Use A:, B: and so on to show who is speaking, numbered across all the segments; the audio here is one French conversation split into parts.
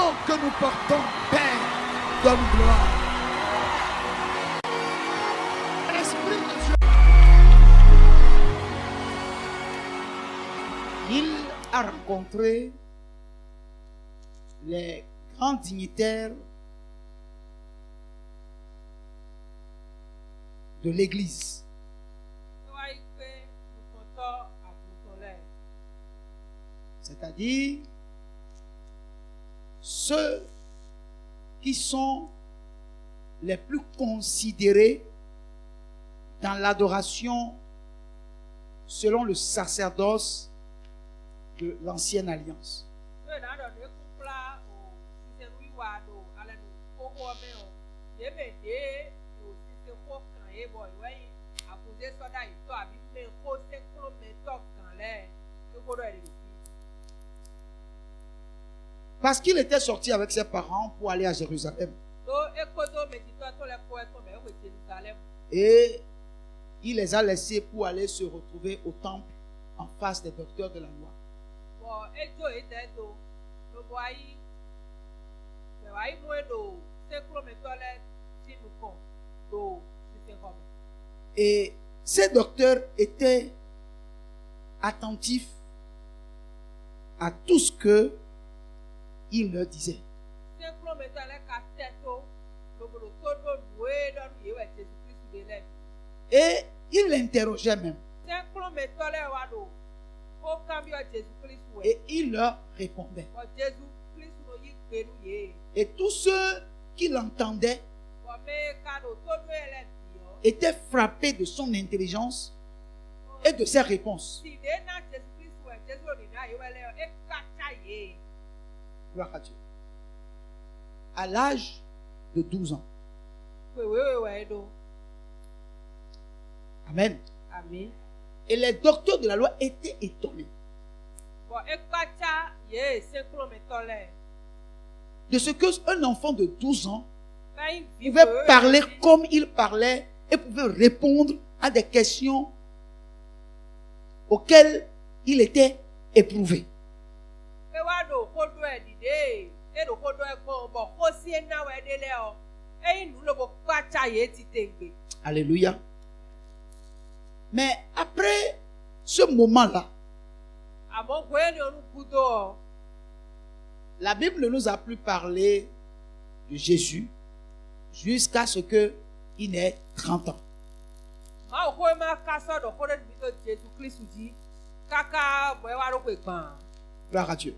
A: nom que nous portons, Père, donne gloire. Esprit de Dieu. Il a rencontré les grands dignitaires de l'Église. C'est-à-dire ceux qui sont les plus considérés dans l'adoration selon le sacerdoce de l'Ancienne Alliance. Parce qu'il était sorti avec ses parents pour aller à Jérusalem. Et il les a laissés pour aller se retrouver au temple en face des docteurs de la loi. Et ces docteurs étaient attentifs à tout ce que il leur disait. Et il l'interrogeait même. Et il leur répondait. Et tous ceux qui l'entendaient étaient frappés de son intelligence et de ses réponses. Gloire à Dieu. À l'âge de 12 ans. Amen.
B: Amen.
A: Et les docteurs de la loi étaient étonnés de ce qu'un enfant de 12 ans pouvait parler comme il parlait et pouvait répondre à des questions auxquelles il était éprouvé. Alléluia. Mais après ce moment-là, la Bible ne nous a plus parlé de Jésus jusqu'à ce qu'il ait 30 ans. Gloire à Dieu.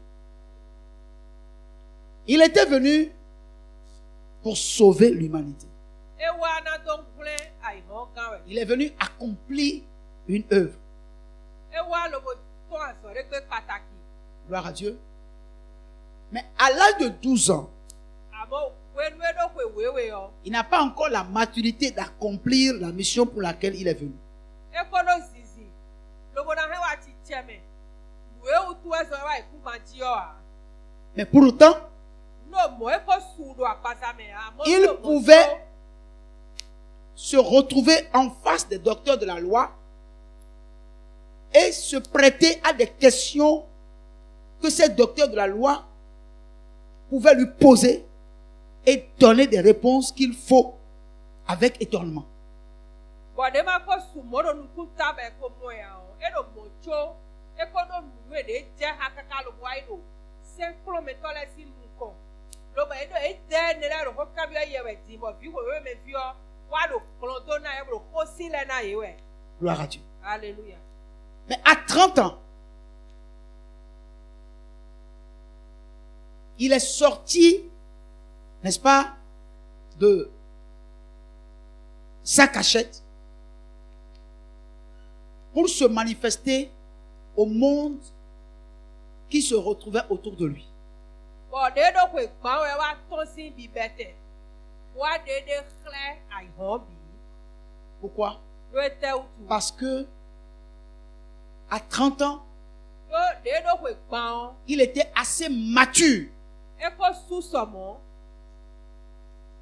A: Il était venu pour sauver l'humanité. Il est venu accomplir une œuvre. Gloire à Dieu. Mais à l'âge de 12 ans, il n'a pas encore la maturité d'accomplir la mission pour laquelle il est venu. Mais pour autant, il pouvait se retrouver en face des docteurs de la loi et se prêter à des questions que ces docteurs de la loi pouvaient lui poser et donner des réponses qu'il faut avec étonnement. Gloire à Dieu.
B: Alléluia.
A: Mais à 30 ans, il est sorti, n'est-ce pas, de sa cachette pour se manifester au monde qui se retrouvait autour de lui. Pourquoi? Parce que à 30 ans, il était assez mature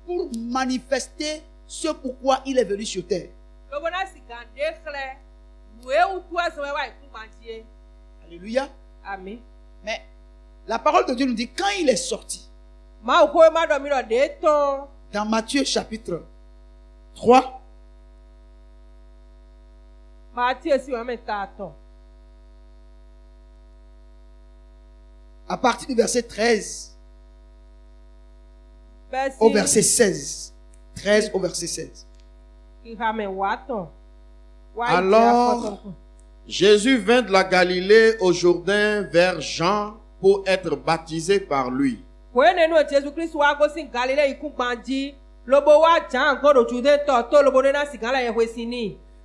A: pour manifester ce pourquoi il est venu sur terre. Alléluia.
B: Amen.
A: Mais la parole de Dieu nous dit quand il est sorti, Dans Matthieu chapitre 3, à partir du verset 13 au verset 16. 13 au verset 16.
B: Alors, Jésus vint de la Galilée au Jourdain vers Jean pour être baptisé par lui.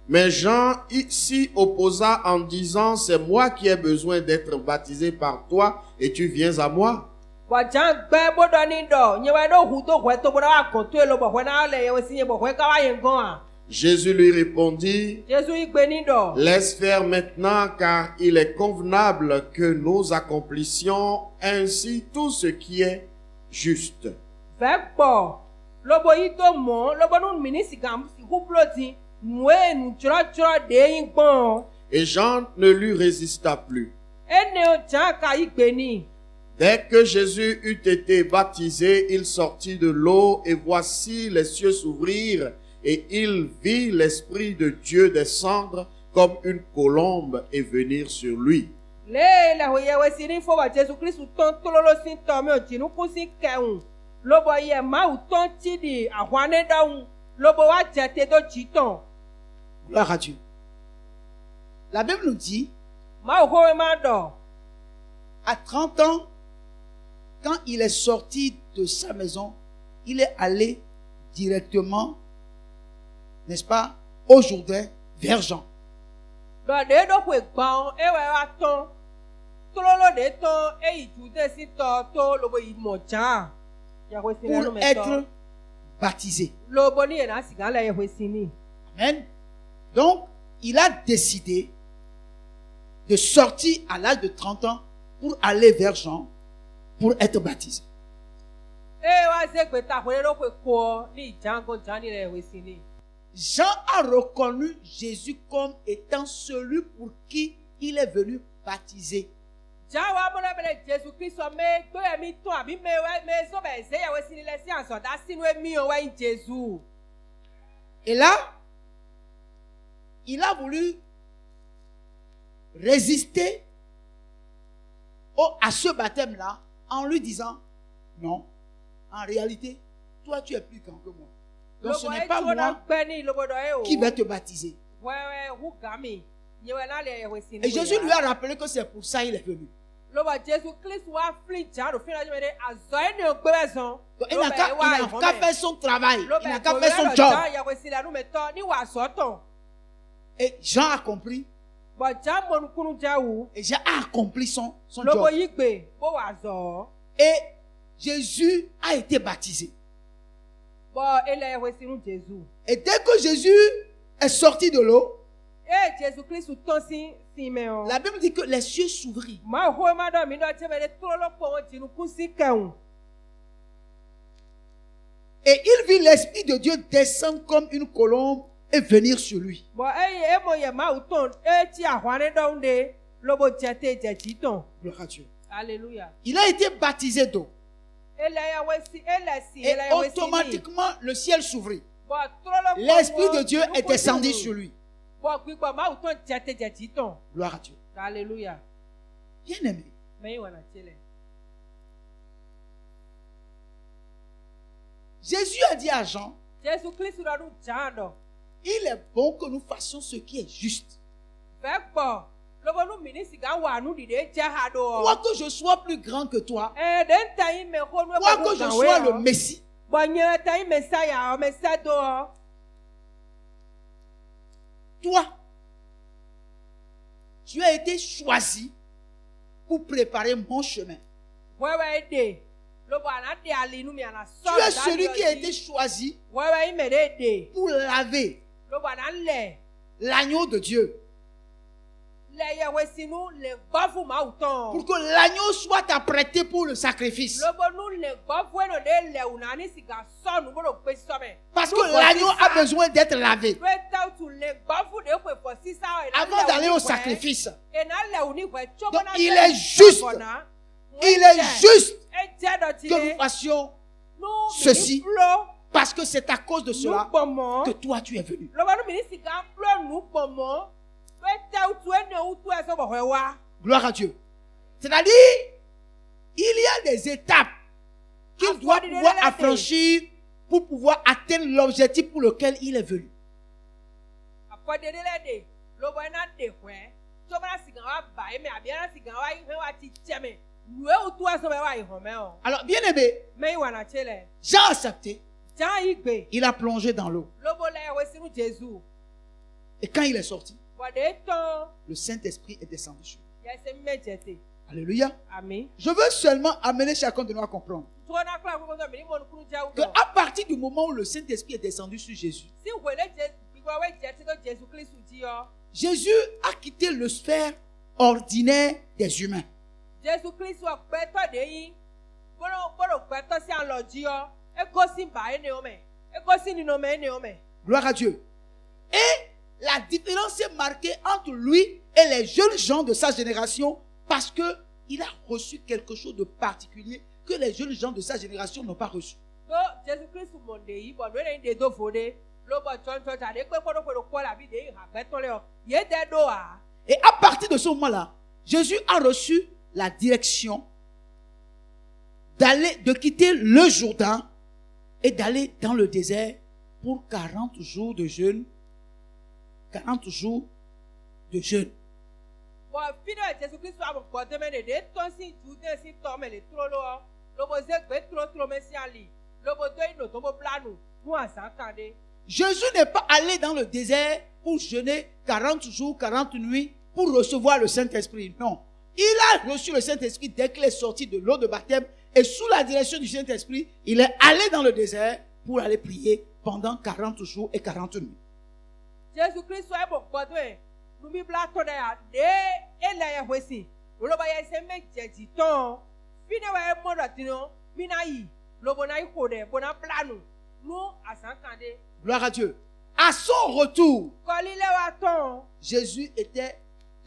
B: Mais Jean s'y opposa en disant, c'est moi qui ai besoin d'être baptisé par toi et tu viens à moi. Jésus lui répondit, laisse faire maintenant car il est convenable que nous accomplissions ainsi tout ce qui est juste. Et Jean ne lui résista plus. Dès que Jésus eut été baptisé, il sortit de l'eau et voici les cieux s'ouvrirent et il vit l'Esprit de Dieu descendre comme une colombe et venir sur lui.
A: Gloire à Dieu. La Bible nous dit, à 30 ans, quand il est sorti de sa maison, il est allé directement, n'est-ce pas, au Jourdain, vers Jean. Pour être baptisé. Amen. Donc, il a décidé de sortir à l'âge de 30 ans pour aller vers Jean pour être baptisé. Jean a reconnu Jésus comme étant celui pour qui il est venu baptiser. Et là, il a voulu résister à ce baptême-là en lui disant, non, en réalité, toi tu es plus grand que moi. Donc ce n'est pas moi qui vais te baptiser. Et Jésus lui a rappelé que c'est pour ça qu'il est venu. Donc, il n'a qu'à faire son travail. Il n'a qu'à faire son job. Et Jean a compris. Et Jean a accompli son job. Et Jésus a été baptisé. Et dès que Jésus est sorti de l'eau, la Bible dit que les cieux s'ouvrirent. Et il vit l'Esprit de Dieu descendre comme une colombe et venir sur lui. Gloire à Dieu.
C: Alléluia.
A: Il a été baptisé d'eau. Et automatiquement, le ciel s'ouvrit. L'Esprit de Dieu est descendu sur lui. Gloire à Dieu.
C: Alléluia.
A: Bien aimé. Jésus a dit à Jean, il est bon que nous fassions ce qui est juste. Quoique je sois plus grand que toi, quoique je sois le Messie, toi, tu as été choisi pour préparer mon chemin. Tu es celui qui a été choisi pour laver l'agneau de Dieu. Pour que l'agneau soit apprêté pour le sacrifice. Parce que l'agneau a besoin d'être lavé avant d'aller au sacrifice. Donc il est juste. Il est juste que nous fassions ceci, parce que c'est à cause de cela que toi tu es venu. Gloire à Dieu. C'est-à-dire, il y a des étapes qu'il doit pouvoir affranchir pour pouvoir atteindre l'objectif pour lequel il est venu. Alors, bien aimé, Jean a accepté. Il a plongé dans l'eau. Et quand il est sorti, le Saint-Esprit est descendu sur lui. Alléluia. Je veux seulement amener chacun de nous à comprendre qu'à partir du moment où le Saint-Esprit est descendu sur Jésus, Jésus a quitté le sphère ordinaire des humains. Gloire à Dieu. Et la différence est marquée entre lui et les jeunes gens de sa génération parce qu'il a reçu quelque chose de particulier que les jeunes gens de sa génération n'ont pas reçu. Et à partir de ce moment-là, Jésus a reçu la direction de quitter le Jourdain et d'aller dans le désert pour 40 jours de jeûne. 40 jours de jeûne. Jésus n'est pas allé dans le désert pour jeûner 40 jours, 40 nuits pour recevoir le Saint-Esprit. Non. Il a reçu le Saint-Esprit dès qu'il est sorti de l'eau de baptême et sous la direction du Saint-Esprit, il est allé dans le désert pour aller prier pendant 40 jours et 40 nuits. Jésus-Christ soit bon godwe numi blato da de ele wesi loba ya se mejeji ton fine wa modo tino minayi lobo na iko de bona planu nu asankande. Gloire à Dieu. À son retour, Jésus était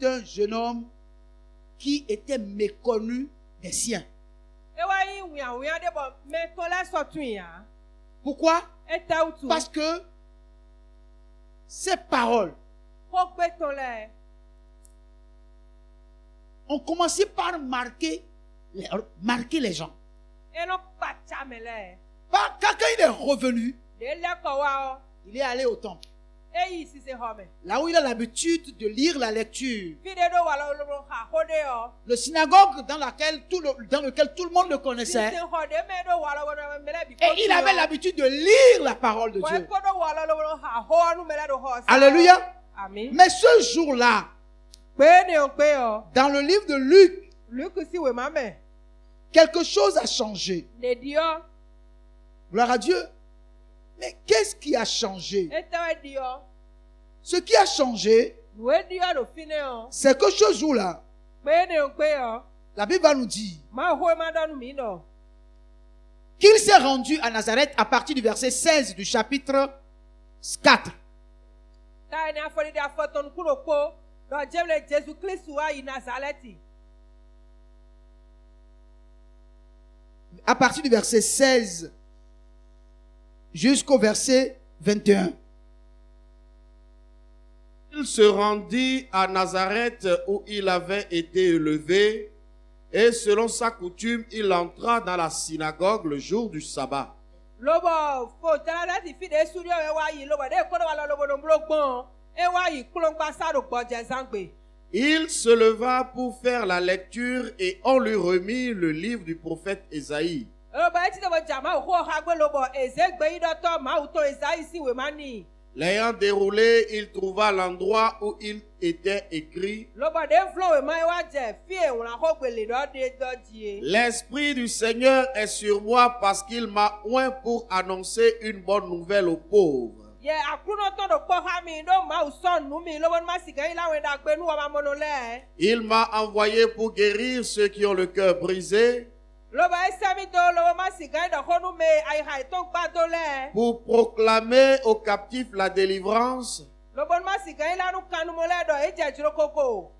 A: un jeune homme qui était méconnu des siens. Pourquoi? Parce que ces paroles ont commencé par marquer les gens. Quand il est revenu, il est allé au temple. Là où il a l'habitude de lire la lecture. Le synagogue dans lequel tout le monde le connaissait. Et il avait l'habitude de lire la parole de Dieu. Alléluia. Mais ce jour-là, dans le livre de Luc, quelque chose a changé. Gloire à Dieu. Mais qu'est-ce qui a changé? Ce qui a changé, c'est que ce jour-là, la Bible va nous dire qu'il s'est rendu à Nazareth à partir du verset 16 du chapitre 4. À partir du verset 16 jusqu'au verset 21.
B: Il se rendit à Nazareth où il avait été élevé, et selon sa coutume, il entra dans la synagogue le jour du sabbat. Il se leva pour faire la lecture et on lui remit le livre du prophète Ésaïe. L'ayant déroulé, il trouva l'endroit où il était écrit: L'Esprit du Seigneur est sur moi parce qu'il m'a oint pour annoncer une bonne nouvelle aux pauvres. Il m'a envoyé pour guérir ceux qui ont le cœur brisé, pour proclamer aux captifs la délivrance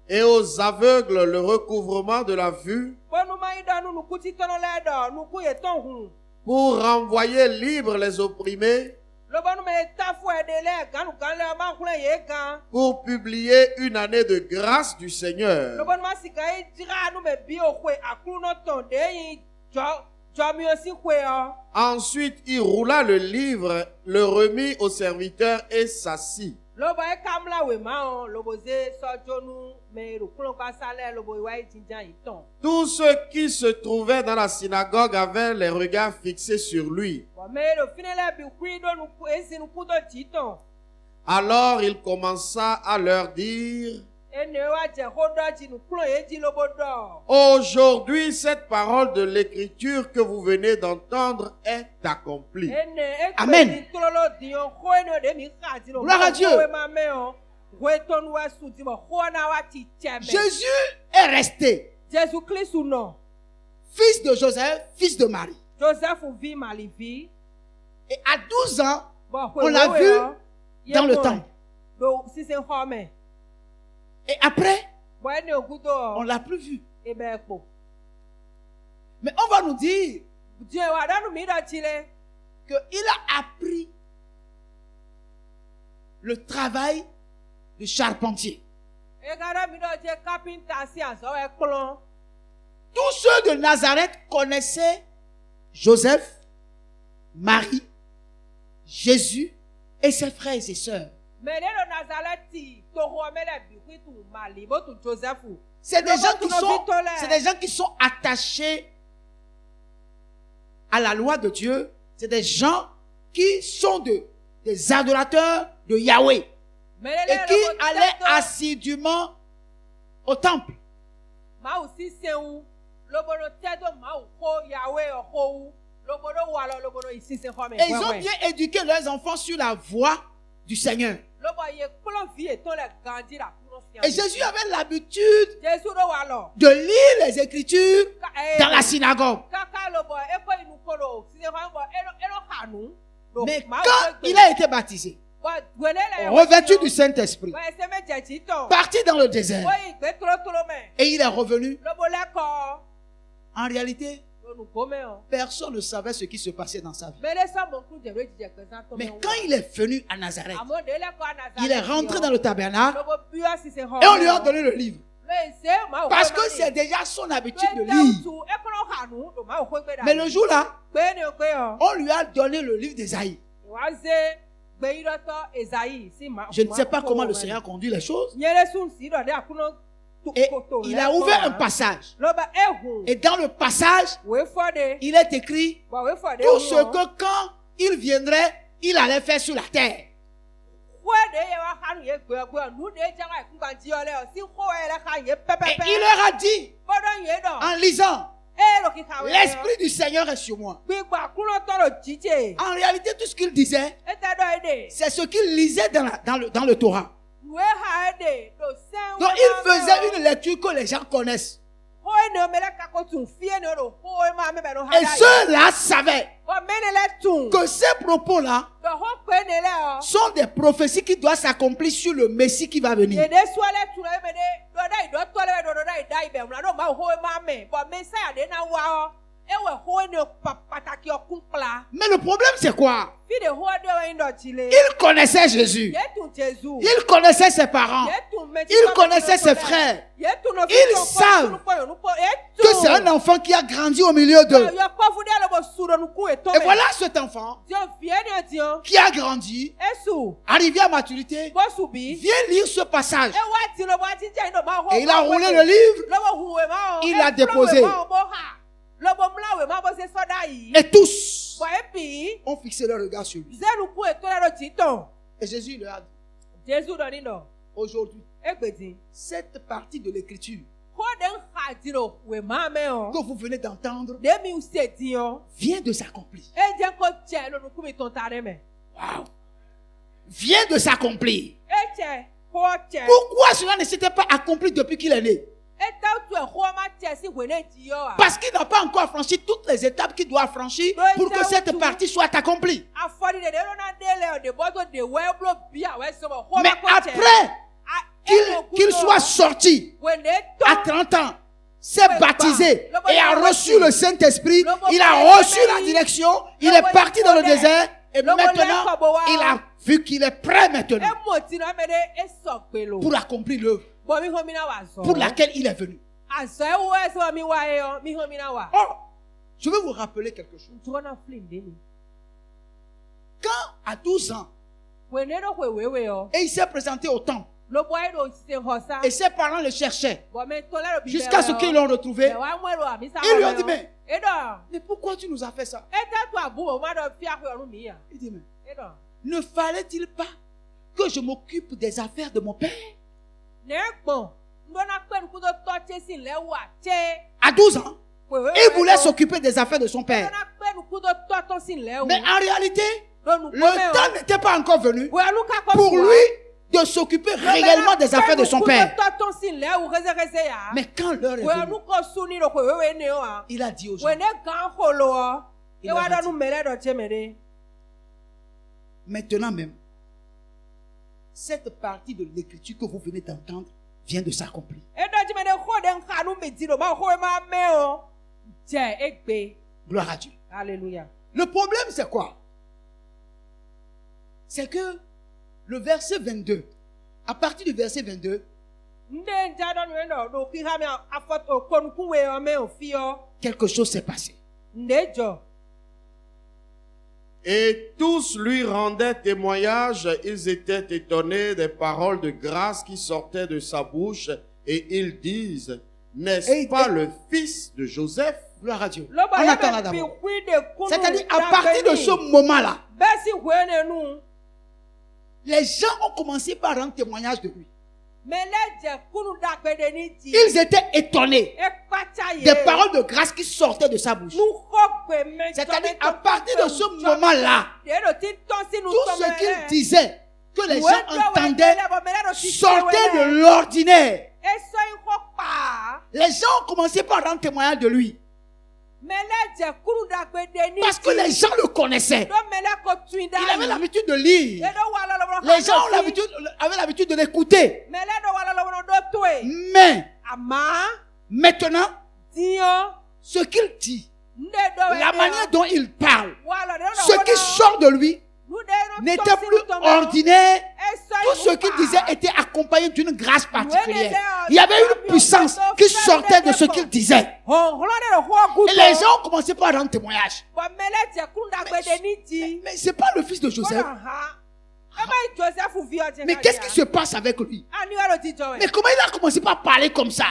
B: Et aux aveugles le recouvrement de la vue, pour renvoyer libres les opprimés, pour publier une année de grâce du Seigneur. Ensuite, il roula le livre, le remit au serviteur et s'assit. Tous ceux qui se trouvaient dans la synagogue avaient les regards fixés sur lui. Alors il commença à leur dire: aujourd'hui, cette parole de l'écriture que vous venez d'entendre est accomplie.
A: Amen. Gloire à Dieu. Jésus est resté fils de Joseph, fils de Marie. Et à 12 ans, on l'a vu dans le temple. Et après, on ne l'a plus vu. Mais on va nous dire qu'il a appris le travail de charpentier. Tous ceux de Nazareth connaissaient Joseph, Marie, Jésus et ses frères et ses sœurs. C'est des gens qui sont attachés à la loi de Dieu. C'est des gens qui sont des adorateurs de Yahweh et qui allaient assidûment au temple. Et ils ont bien éduqué leurs enfants sur la voie du Seigneur. Et Jésus avait l'habitude de lire les Écritures dans la synagogue. Mais quand il a été baptisé, revêtu du Saint-Esprit, parti dans le désert, et il est revenu, en réalité, personne ne savait ce qui se passait dans sa vie. Mais quand il est venu à Nazareth, il est rentré dans le tabernacle et on lui a donné le livre. Parce que c'est déjà son habitude de lire. Mais le jour-là, on lui a donné le livre d'Ésaïe. Je ne sais pas comment le Seigneur conduit les choses. Et il a ouvert un passage. Et dans le passage, il est écrit tout ce que quand il viendrait, il allait faire sur la terre. Et il leur a dit, en lisant, l'Esprit du Seigneur est sur moi. En réalité, tout ce qu'il disait, c'est ce qu'il lisait dans le Torah. Donc il faisait une lecture que les gens connaissent. Et ceux-là savaient que ces propos-là sont des prophéties qui doivent s'accomplir sur le Messie qui va venir. Mais le problème c'est quoi? Il connaissait Jésus. Il connaissait ses parents. Il connaissait ses frères. Ils savent que c'est un enfant qui a grandi au milieu d'eux. Et voilà cet enfant qui a grandi, arrivé à maturité, vient lire ce passage. Et il a roulé le livre, il l'a déposé. Et tous ont fixé leur regard sur lui. Et Jésus leur a dit, aujourd'hui, cette partie de l'écriture que vous venez d'entendre vient de s'accomplir. Wow. Vient de s'accomplir. Pourquoi cela ne s'était pas accompli depuis qu'il est né? Parce qu'il n'a pas encore franchi toutes les étapes qu'il doit franchir pour que cette partie soit accomplie. Mais après qu'il soit sorti à 30 ans, s'est baptisé et a reçu le Saint-Esprit, il a reçu la direction, il est parti dans le désert et maintenant il a vu qu'il est prêt maintenant pour accomplir l'œuvre pour laquelle il est venu. Or, je vais vous rappeler quelque chose. Quand à 12 ans, et il s'est présenté au temple, et ses parents le cherchaient jusqu'à ce qu'ils l'ont retrouvé, ils lui ont dit, mais pourquoi tu nous as fait ça? Il dit, mais ne fallait-il pas que je m'occupe des affaires de mon père? À 12 ans, il voulait s'occuper des affaires de son père. Mais en réalité, le temps n'était pas encore venu pour lui de s'occuper réellement des affaires de son père. Mais quand l'heure est venue, il a dit aux gens, maintenant même, cette partie de l'écriture que vous venez d'entendre vient de s'accomplir. Gloire à Dieu.
C: Alléluia.
A: Le problème, c'est quoi? C'est que le verset 22, à partir du verset 22, quelque chose s'est passé.
B: Et tous lui rendaient témoignage, ils étaient étonnés des paroles de grâce qui sortaient de sa bouche, et ils disent, n'est-ce pas le fils de Joseph?
A: Gloire à Dieu. On attend là d'abord. C'est-à-dire, à partir de ce moment-là, les gens ont commencé par rendre témoignage de lui. Ils étaient étonnés des paroles de grâce qui sortaient de sa bouche. C'est-à-dire, à partir de ce moment-là, tout ce qu'il disait, que les gens entendaient, sortait de l'ordinaire. Les gens ont commencé par rendre témoignage de lui. Parce que les gens le connaissaient. Il avait l'habitude de lire. Les gens avaient l'habitude de l'écouter. Mais maintenant, ce qu'il dit, la manière dont il parle, ce qui sort de lui n'était plus ordinaire. Tout ce qu'il disait était accompagné d'une grâce particulière. Il y avait une puissance qui sortait de ce qu'il disait. Et les gens ont commencé par rendre témoignage. Mais c'est pas le fils de Joseph. Mais qu'est-ce qui se passe avec lui? Mais comment il a commencé par parler comme ça?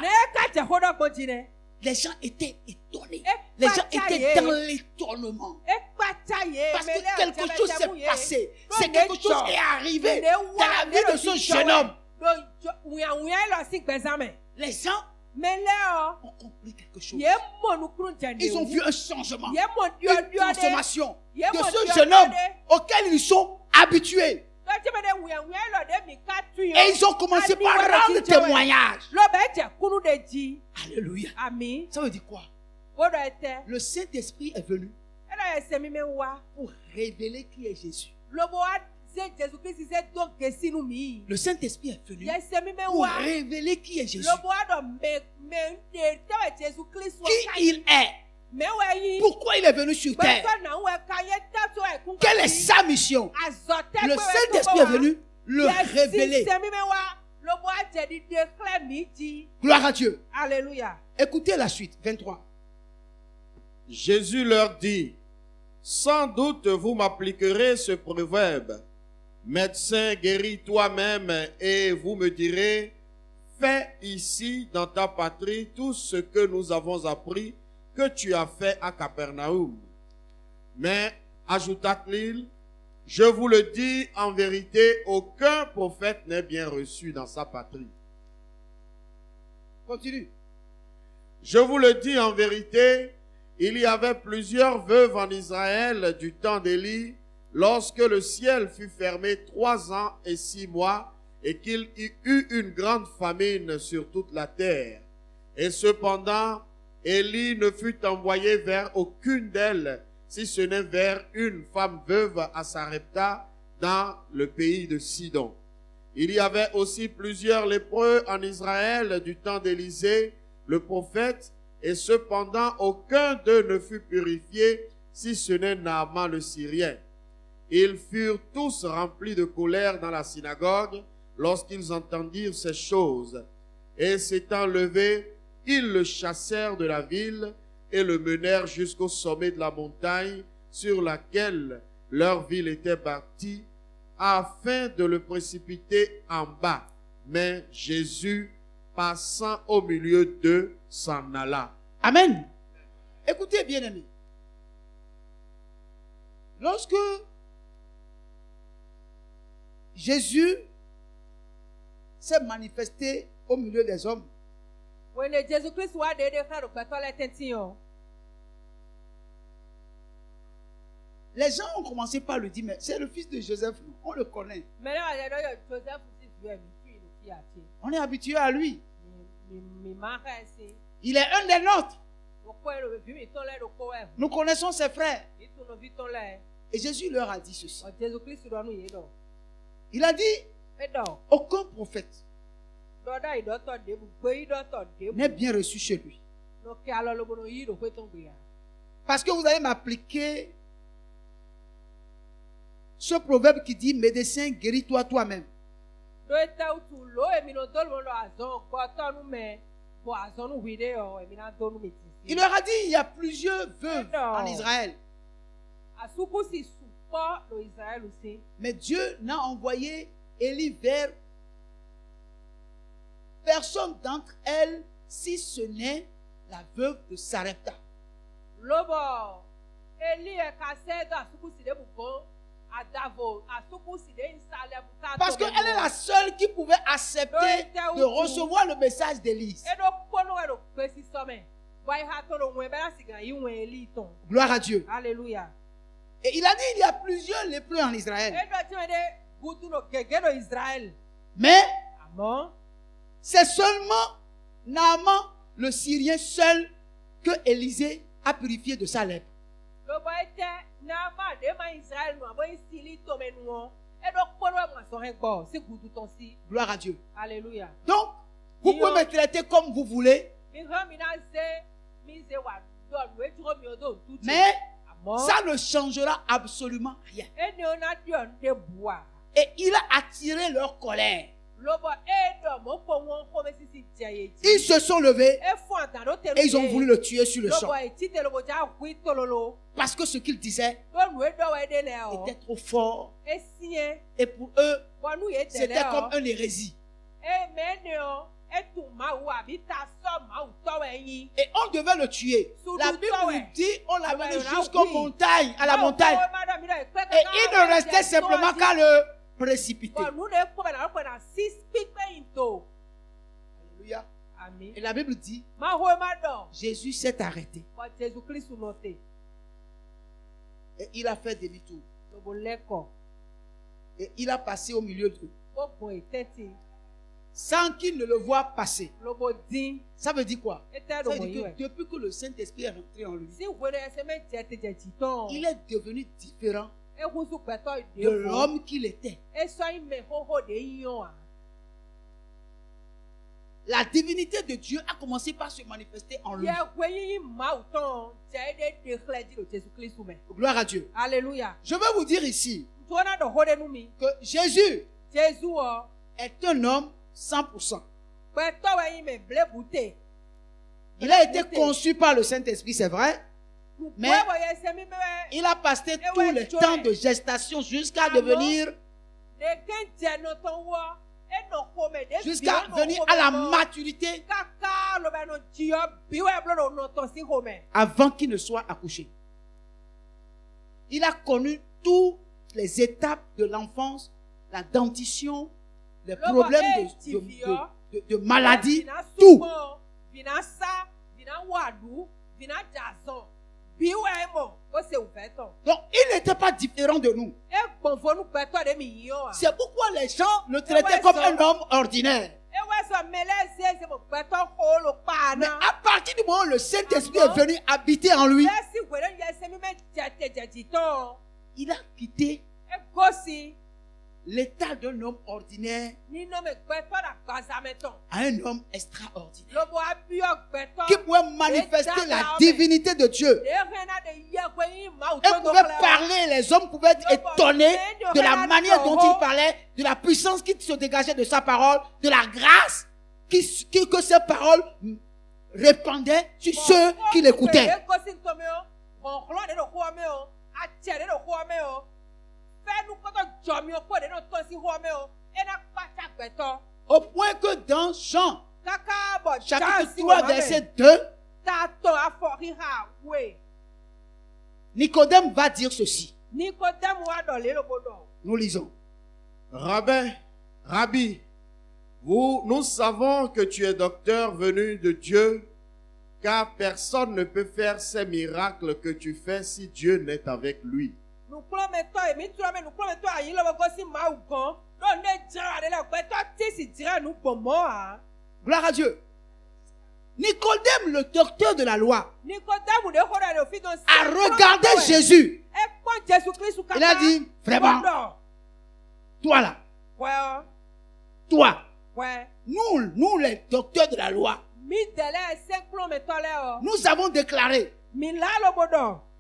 A: Les gens étaient étonnés. Les gens étaient dans l'étonnement. Parce que quelque chose s'est passé. C'est quelque chose qui est arrivé dans la vie de ce jeune homme. Les gens ont compris quelque chose. Ils ont vu un changement, une transformation de ce jeune homme auquel ils sont habitués. Et ils ont commencé par rendre témoignage. Alléluia. Ça veut dire quoi? Le Saint-Esprit est venu pour révéler qui est Jésus. Le Saint-Esprit est venu pour révéler qui est Jésus. Qui il est. Pourquoi il est venu sur terre? Quelle est sa mission? Le Saint-Esprit est venu le révéler. Gloire à Dieu.
C: Alléluia.
A: Écoutez la suite, 23.
B: Jésus leur dit, sans doute vous m'appliquerez ce proverbe. Médecin, guéris toi-même, et vous me direz, fais ici dans ta patrie tout ce que nous avons appris que tu as fait à Capernaum. Mais, ajouta-t-il, je vous le dis en vérité, aucun prophète n'est bien reçu dans sa patrie.
A: Continue.
B: Je vous le dis en vérité, il y avait plusieurs veuves en Israël du temps d'Élie, lorsque le ciel fut fermé 3 ans et 6 mois, et qu'il y eut une grande famine sur toute la terre. Et cependant, Élie ne fut envoyé vers aucune d'elles, si ce n'est vers une femme veuve à Sarepta, dans le pays de Sidon. Il y avait aussi plusieurs lépreux en Israël du temps d'Élisée, le prophète, et cependant aucun d'eux ne fut purifié, si ce n'est Naaman le Syrien. Ils furent tous remplis de colère dans la synagogue lorsqu'ils entendirent ces choses. Et s'étant levés, ils le chassèrent de la ville et le menèrent jusqu'au sommet de la montagne sur laquelle leur ville était bâtie, afin de le précipiter en bas. Mais Jésus, passant au milieu d'eux, s'en alla.
A: Amen. Écoutez, bien-aimés. Lorsque Jésus s'est manifesté au milieu des hommes, les gens ont commencé par lui dire, mais c'est le fils de Joseph, on le connaît. On est habitué à lui. Il est un des nôtres. Nous connaissons ses frères. Et Jésus leur a dit ceci. Il a dit, aucun prophète n'est bien reçu chez lui. Parce que vous allez m'appliquer ce proverbe qui dit, médecin, guéris-toi toi-même. Il leur a dit, il y a plusieurs veuves en Israël. Mais Dieu n'a envoyé Élie vers personne d'entre elles, si ce n'est la veuve de Sarepta. Parce qu'elle est la seule qui pouvait accepter de recevoir le message d'Élie. Gloire à Dieu.
B: Alléluia.
A: Et il a dit, il y a plusieurs lépreux en Israël. Mais c'est seulement Naaman, le Syrien seul, que Élisée a purifié de sa lèpre. Gloire à Dieu.
B: Alléluia.
A: Donc, vous pouvez me traiter comme vous voulez. Mais ça ne changera absolument rien. Et il a attiré leur colère. Ils se sont levés et ils ont voulu le tuer sur le champ. Parce que ce qu'il disait était trop fort. Et pour eux, c'était comme une hérésie. Et on devait le tuer. La Bible nous dit, on l'a mené jusqu'aux montagnes, à la montagne. Et il ne restait simplement qu'à le précipiter. Alléluia. Et la Bible dit, Jésus s'est arrêté. Et il a fait demi-tour. Et il a passé au milieu d'eux. Sans qu'ils ne le voient passer. Ça veut dire quoi? Ça veut dire que depuis que le Saint-Esprit est rentré en lui, il est devenu différent de l'homme qu'il était. La divinité de Dieu a commencé par se manifester en lui. Gloire à Dieu.
B: Alléluia.
A: Je veux vous dire ici que Jésus est un homme 100%. Il a été conçu par le Saint-Esprit, c'est vrai. Mais il a passé tous les temps de gestation jusqu'à devenir, jusqu'à venir à la maturité avant qu'il ne soit accouché. Il a connu toutes les étapes de l'enfance, la dentition, les problèmes de maladie, tout. Donc, il n'était pas différent de nous. C'est pourquoi les gens le traitaient comme un homme ordinaire. Mais à partir du moment où le Saint-Esprit est venu habiter en lui, il a quitté l'état d'un homme ordinaire à un homme extraordinaire qui pouvait manifester la divinité de Dieu. Il pouvait parler, les hommes pouvaient être étonnés de la manière dont il parlait, de la puissance qui se dégageait de sa parole, de la grâce que ses paroles répandaient sur ceux qui l'écoutaient. Au point que dans Jean, chapitre 3, verset 2, Nicodème va dire ceci. Nous lisons.
B: Rabbi, nous savons que tu es docteur venu de Dieu, car personne ne peut faire ces miracles que tu fais si Dieu n'est avec lui.
A: Gloire à Dieu. Nicodème, le docteur de la loi, a regardé Jésus. Il a dit, vraiment, toi là, toi, nous les docteurs de la loi, nous avons déclaré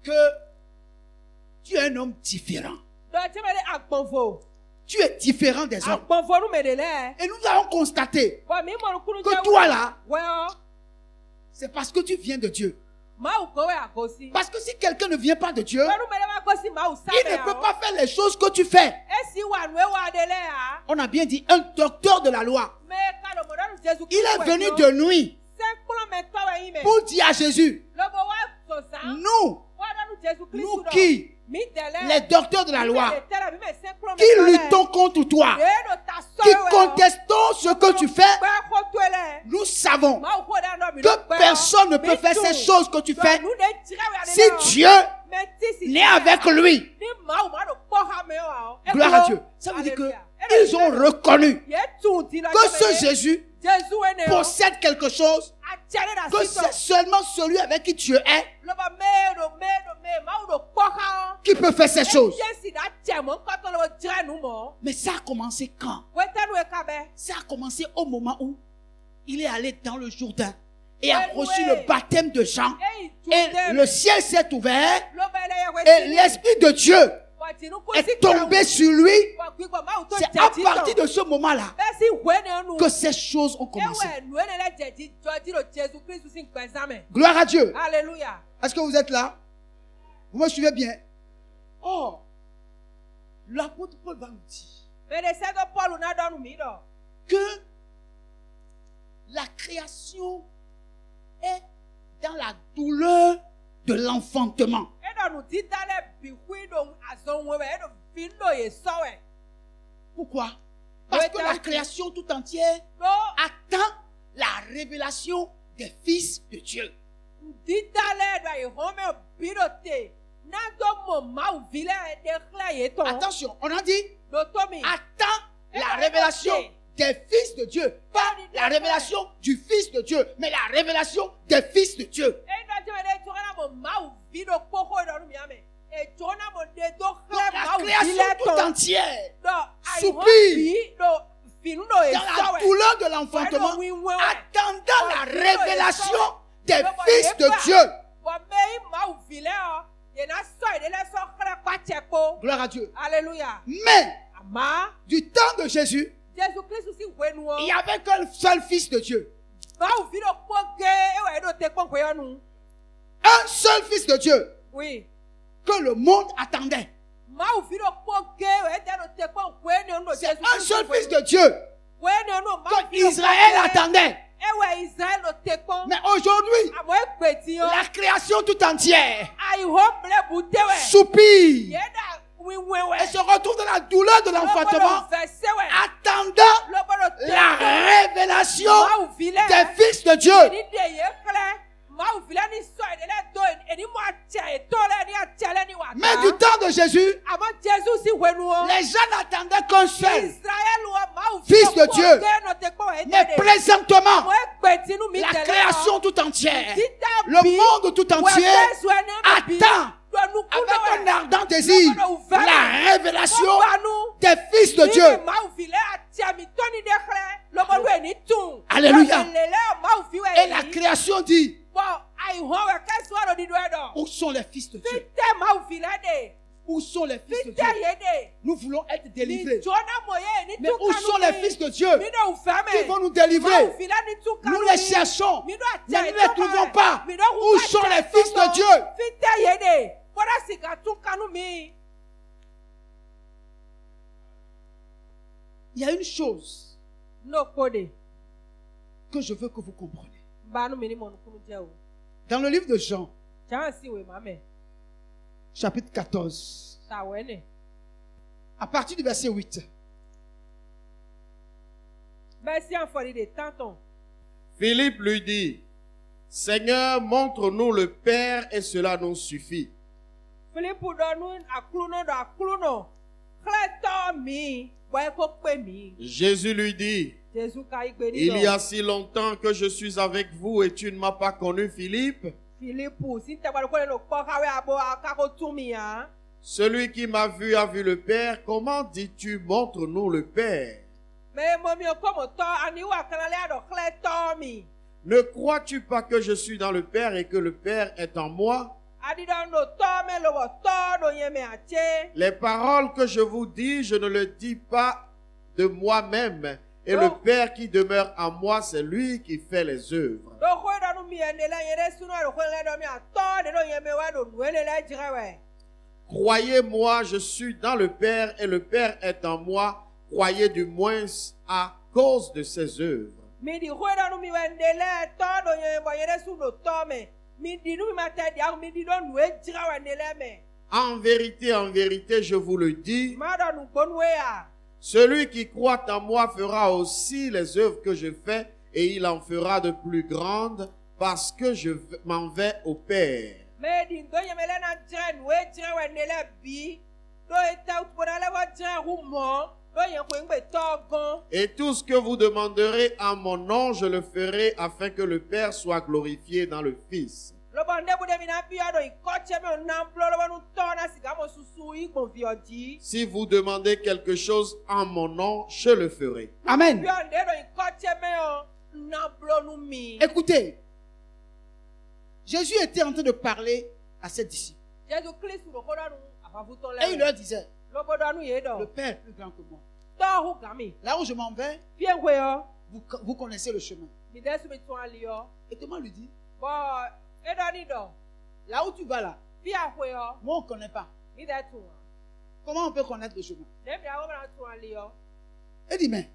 A: que tu es un homme différent. Tu es différent des hommes. Et nous avons constaté que toi là, c'est parce que tu viens de Dieu. Parce que si quelqu'un ne vient pas de Dieu, il ne peut pas faire les choses que tu fais. On a bien dit un docteur de la loi. Il est venu de nuit pour dire à Jésus, nous qui, les docteurs de la loi, qui luttons contre toi, qui contestons ce que tu fais, nous savons que personne ne peut faire ces choses que tu fais si Dieu n'est avec lui. Gloire à Dieu. Ça veut dire qu'ils ont reconnu que ce Jésus possède quelque chose, que c'est seulement celui avec qui Dieu est qui peut faire ces choses. Mais ça a commencé quand? Ça a commencé au moment où il est allé dans le Jourdain et a reçu le baptême de Jean. Et le ciel s'est ouvert et l'Esprit de Dieu est tombé sur lui. C'est à partir de ce moment-là que ces choses ont commencé. Gloire à Dieu.
C: Alléluia.
A: Est-ce que vous êtes là? Vous me suivez bien? Oh, l'apôtre Paul va nous dire que la création est dans la douleur de l'enfantement. Pourquoi? Parce que la création tout entière attend la révélation des fils de Dieu. Attention, on a dit attends la révélation des fils de Dieu, pas la révélation du Fils de Dieu, mais la révélation des fils de Dieu. Donc la création tout entière soupire dans la douleur de l'enfantement, attendant la révélation des fils de Dieu. Gloire à Dieu.
C: Alléluia.
A: Mais du temps de Jésus, il n'y avait qu'un seul fils de Dieu. Un seul fils de Dieu.
C: Oui.
A: Que le monde attendait. C'est un seul fils de Dieu que Israël attendait. Mais aujourd'hui, la création tout entière soupire et se retrouve dans la douleur de l'enfantement, attendant la révélation des fils de Dieu. Mais du temps de Jésus, les gens n'attendaient qu'un seul. fils de Dieu. Mais présentement, la création tout entière, le monde tout entier attend avec un ardent désir la révélation des fils de Dieu. Alléluia. Et la création dit, où sont les fils de Dieu? Où sont les fils de Dieu? Nous voulons être délivrés. Mais où sont les fils de Dieu qui vont nous délivrer? Nous les cherchons, mais nous ne les trouvons pas. Où sont les fils de Dieu? Il y a une chose que je veux que vous compreniez. Dans le livre de Jean, chapitre 14, à partir du verset 8.
B: Philippe lui dit, Seigneur, montre-nous le Père et cela nous suffit. Jésus lui dit, il y a si longtemps que je suis avec vous et tu ne m'as pas connu, Philippe. Celui qui m'a vu a vu le Père. Comment dis-tu, montre-nous le Père? Ne crois-tu pas que je suis dans le Père et que le Père est en moi? Les paroles que je vous dis, je ne les dis pas de moi-même. Et le Père qui demeure en moi, c'est lui qui fait les œuvres. Croyez-moi, je suis dans le Père et le Père est en moi. Croyez du moins à cause de ses œuvres. En vérité, je vous le dis, celui qui croit en moi fera aussi les œuvres que je fais et il en fera de plus grandes parce que je m'en vais au Père. Et tout ce que vous demanderez en mon nom, je le ferai afin que le Père soit glorifié dans le Fils. Si vous demandez quelque chose en mon nom, je le ferai.
A: Amen. Écoutez, Jésus était en train de parler à ses disciples. Et il leur disait, le Père est plus grand que moi. Là où je m'en vais, vous connaissez le chemin. Et Thomas lui dit, là où tu vas là, moi on ne connaît pas. Comment on peut connaître le chemin? Il dit, mais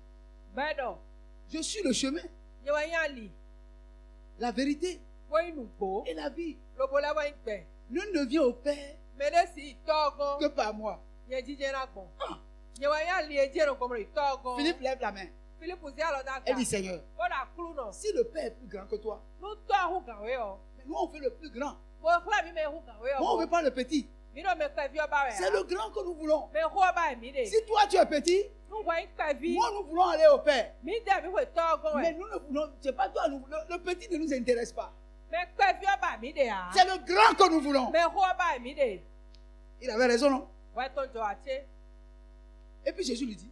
A: je suis le chemin, la vérité et la vie. Nul ne vient au Père que par moi. Philippe lève la main. Elle dit, Seigneur, si le Père est plus grand que toi, mais nous on veut le plus grand. Moi on ne veut pas le petit. C'est le grand que nous voulons. Si toi tu es petit, moi nous voulons aller au Père. Mais nous ne voulons, c'est pas toi, le petit ne nous intéresse pas. C'est le grand que nous voulons. Il avait raison, non? Et puis Jésus lui dit,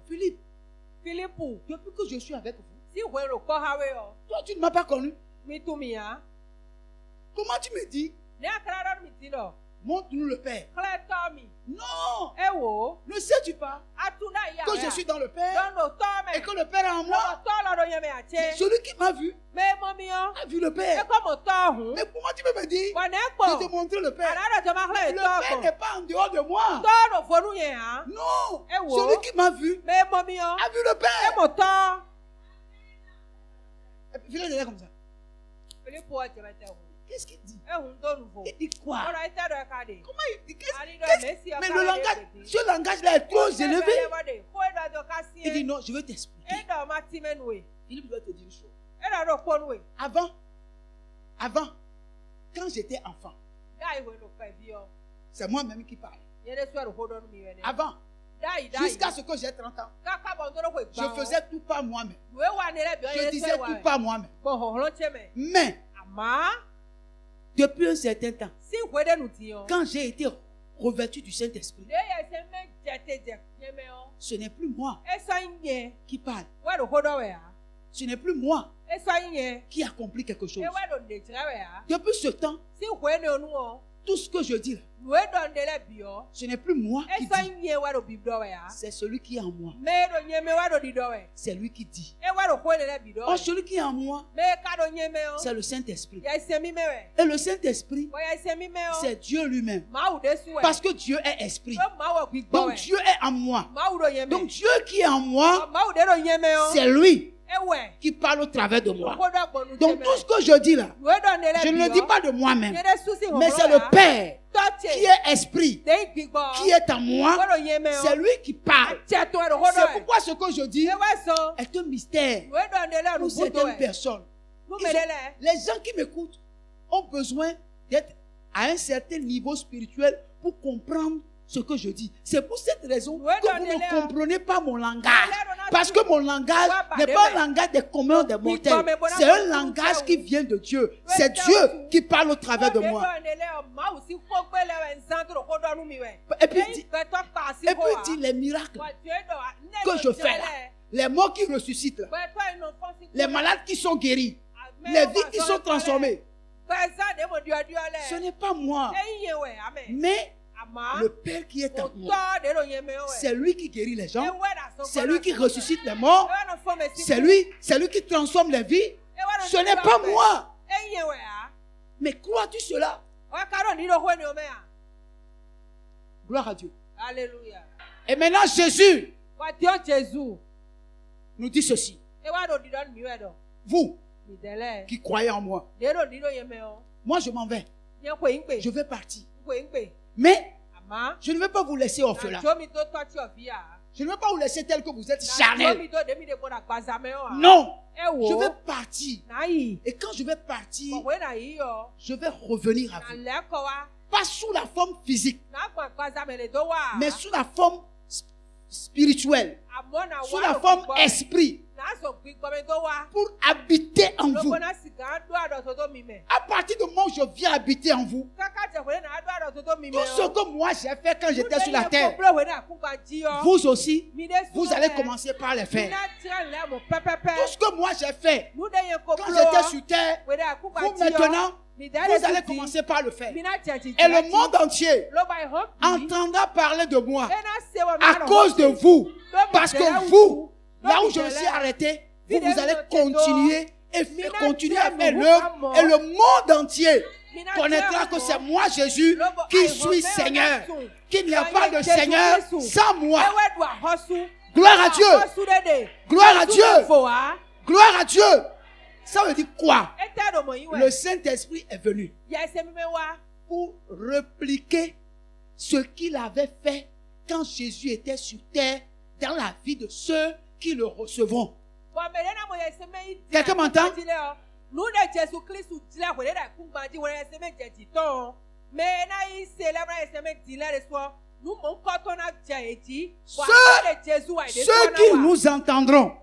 A: Philippe, depuis que je suis avec vous, toi tu ne m'as pas connu. Comment tu me dis, montre-nous le Père? Non. Ne sais-tu pas que je suis dans le Père et que le Père est en moi? Celui qui m'a vu a vu le Père. Mais comment tu peux me dire de te montrer le Père? Le Père n'est pas en dehors de moi. Non. Celui qui m'a vu a vu le Père. Et puis il est comme ça. Qu'est-ce qu'il dit? Il dit quoi? Comment il dit? Mais le langage, ce langage-là est trop élevé. Il dit non, je vais t'expliquer. Philippe doit te dire une chose. Avant, quand j'étais enfant, c'est moi-même qui parle. Avant, Jusqu'à ce que j'ai 30 ans, je faisais tout par moi-même. Je disais tout par moi-même. Mais, depuis un certain temps, quand j'ai été revêtu du Saint-Esprit, ce n'est plus moi qui parle. Ce n'est plus moi qui accomplit quelque chose. Depuis ce temps, tout ce que je dis, ce n'est plus moi qui dis. C'est celui qui est en moi. C'est lui qui dit. Or, celui qui est en moi, c'est le Saint-Esprit. Et le Saint-Esprit, c'est Dieu lui-même. Parce que Dieu est esprit. Donc Dieu est en moi. Donc Dieu qui est en moi, c'est lui qui parle au travers de moi. Donc tout ce que je dis là, je ne le dis pas de moi-même, mais c'est le Père qui est esprit, qui est en moi. C'est lui qui parle. C'est pourquoi ce que je dis est un mystère pour certaines personnes. Les gens qui m'écoutent ont besoin d'être à un certain niveau spirituel pour comprendre ce que je dis. C'est pour cette raison que vous ne comprenez pas mon langage. Parce que mon langage n'est pas un langage des communs des mortels. C'est un langage qui vient de Dieu. C'est Dieu qui parle au travers de moi. Et puis il dit les miracles que je fais là. Les morts qui ressuscitent là. Les malades qui sont guéris. Les vies qui sont transformées. Ce n'est pas moi. Mais le Père qui est en moi, c'est lui qui guérit les gens, c'est lui qui ressuscite les morts, c'est lui qui transforme les vies. Ce n'est pas moi. Mais crois-tu cela? Gloire à Dieu.
C: Alléluia.
A: Et maintenant Jésus nous dit ceci. Vous qui croyez en moi, moi je m'en vais. Je vais partir. Mais je ne vais pas vous laisser orphelin. Je ne vais pas vous laisser tel que vous êtes charnel. Non. Je vais partir. Et quand je vais partir, je vais revenir à vous. Pas sous la forme physique, mais sous la forme spirituelle. Sous la forme esprit. Pour habiter en vous. À partir du moment où je viens habiter en vous, tout ce que moi j'ai fait quand j'étais sur la terre, vous aussi, vous allez commencer par le faire. Tout ce que moi j'ai fait quand j'étais sur terre, vous maintenant, vous allez commencer par le faire. Et le monde entier entendra parler de moi à cause de vous. Parce que vous, là où je me suis arrêté, vous allez continuer et continuer à faire l'œuvre. Et le monde entier connaîtra que c'est moi, Jésus, qui suis Seigneur. Qu'il n'y a pas de Seigneur sans moi. Gloire à Dieu. Gloire à Dieu. Gloire à Dieu. Ça veut dire quoi? Le Saint-Esprit est venu pour répliquer ce qu'il avait fait quand Jésus était sur terre dans la vie de ceux qui le recevront. Quelqu'un m'entend? Ceux qui nous entendront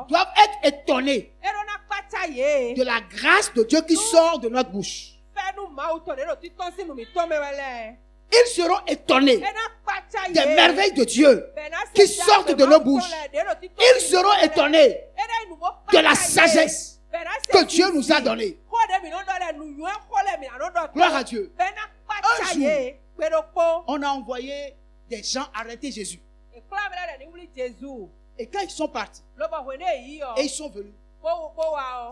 A: doivent être étonnés de la grâce de Dieu qui sort de notre bouche. Ils seront étonnés des merveilles de Dieu qui sortent de nos bouches. Ils seront étonnés de la sagesse que Dieu nous a donnée. Gloire à Dieu. Un jour, on a envoyé des gens arrêter Jésus. Et quand ils sont partis, et ils sont venus,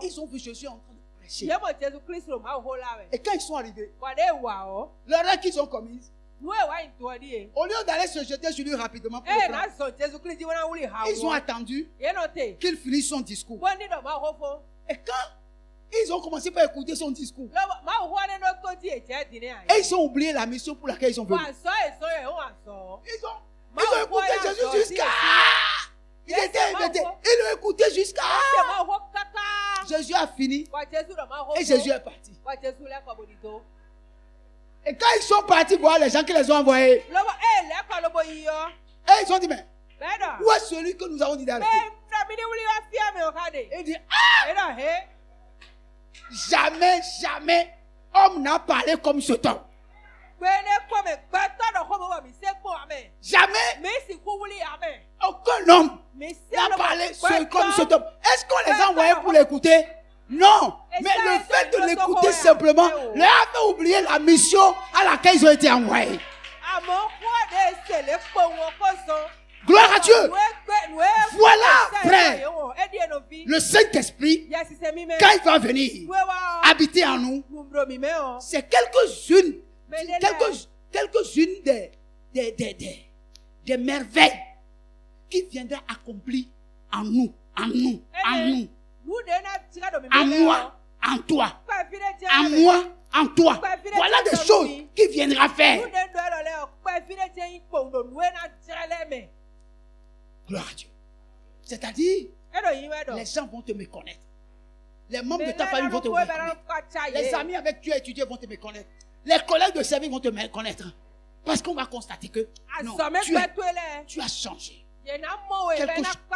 A: ils ont vu Jésus en train de prêcher. Et quand ils sont arrivés, l'erreur qu'ils ont commise, au lieu d'aller se jeter sur lui rapidement pour le prendre, ils ont attendu qu'il finisse son discours. Et quand ils ont commencé par écouter son discours, et ils ont oublié la mission pour laquelle ils sont venus. Ils ont écouté Jésus jusqu'à... Ils étaient invités. Ils l'ont écouté jusqu'à... Jésus a fini et Jésus est parti. Et quand ils sont partis voir les gens qui les ont envoyés, et ils ont dit, mais où est celui que nous avons dit d'arrêter? Il dit, ah! Jamais, jamais, homme n'a parlé comme cet homme. Jamais, aucun homme n'a parlé comme cet homme. Est-ce qu'on les a envoyés pour l'écouter? Non. Mais le fait de l'écouter simplement leur a fait oublier la mission à laquelle ils ont été envoyés. Gloire à Dieu. Voilà, frère, le Saint-Esprit, quand il va venir habiter en nous, c'est quelques-unes des merveilles qui viendront accomplir en nous, en moi, en toi, en moi, en toi. Voilà des choses qui viendra faire. Gloire à Dieu. C'est-à-dire, les gens vont te méconnaître. Les membres de ta famille vont te méconnaître. Les amis avec qui tu as étudié vont te méconnaître. Les collègues de service vont te méconnaître. Parce qu'on va constater que non, tu as changé.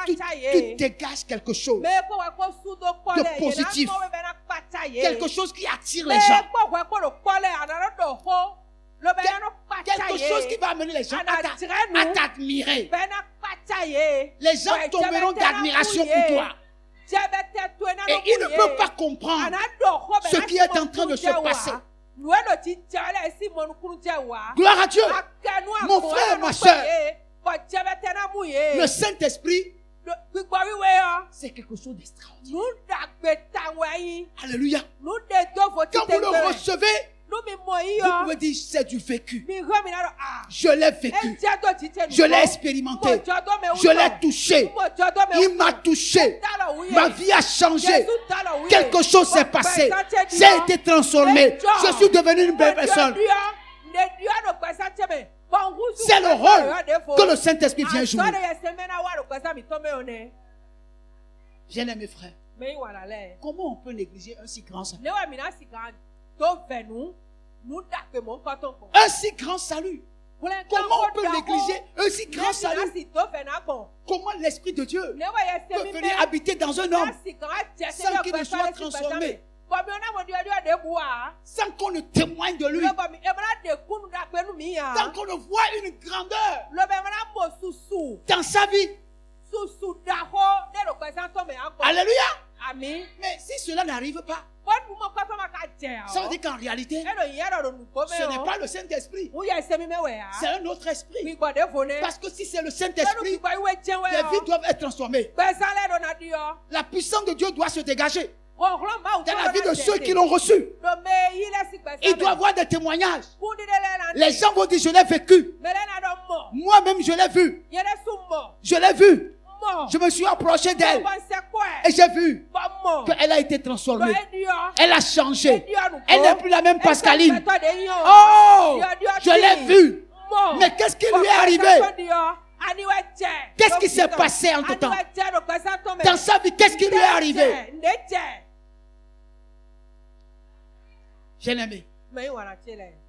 A: Tu dégages quelque chose de positif. Quelque chose qui attire les gens. Quelque chose qui va amener les gens à t'admirer. Les gens tomberont d'admiration pour toi. Et ils ne peuvent pas comprendre ce qui est en train de se passer. Gloire à Dieu. Mon frère, ma soeur, le Saint-Esprit, c'est quelque chose d'extraordinaire. Alléluia. Quand vous le recevez, vous pouvez dire c'est du vécu. Je l'ai vécu. Je l'ai expérimenté. Je l'ai touché. Il m'a touché. Ma vie a changé. Quelque chose s'est passé. J'ai été transformé. Je suis devenu une belle personne. C'est le rôle que le Saint-Esprit vient jouer. Bien-aimés frères, comment on peut négliger un si grand salut? Un si grand salut. Comment on peut négliger un si grand salut? Comment l'Esprit de Dieu peut venir habiter dans un homme sans qu'il ne soit transformé, sans qu'on ne témoigne de lui, sans qu'on ne voit une grandeur dans sa vie? Alléluia. Amen. Mais si cela n'arrive pas, ça veut dire qu'en réalité, ce n'est pas le Saint-Esprit. C'est un autre esprit. Parce que si c'est le Saint-Esprit, les vies doivent être transformées. La puissance de Dieu doit se dégager dans la vie de ceux qui l'ont reçu. Il doit y avoir des témoignages. Les gens vont dire, je l'ai vécu. Moi-même, je l'ai vu. Je l'ai vu. Je me suis approché d'elle et j'ai vu qu'elle a été transformée. Elle a changé. Elle n'est plus la même Pascaline. Oh, je l'ai vue. Mais qu'est-ce qui lui est arrivé? Qu'est-ce qui s'est passé entre temps? Dans sa vie, qu'est-ce qui lui est arrivé? Bien-aimé,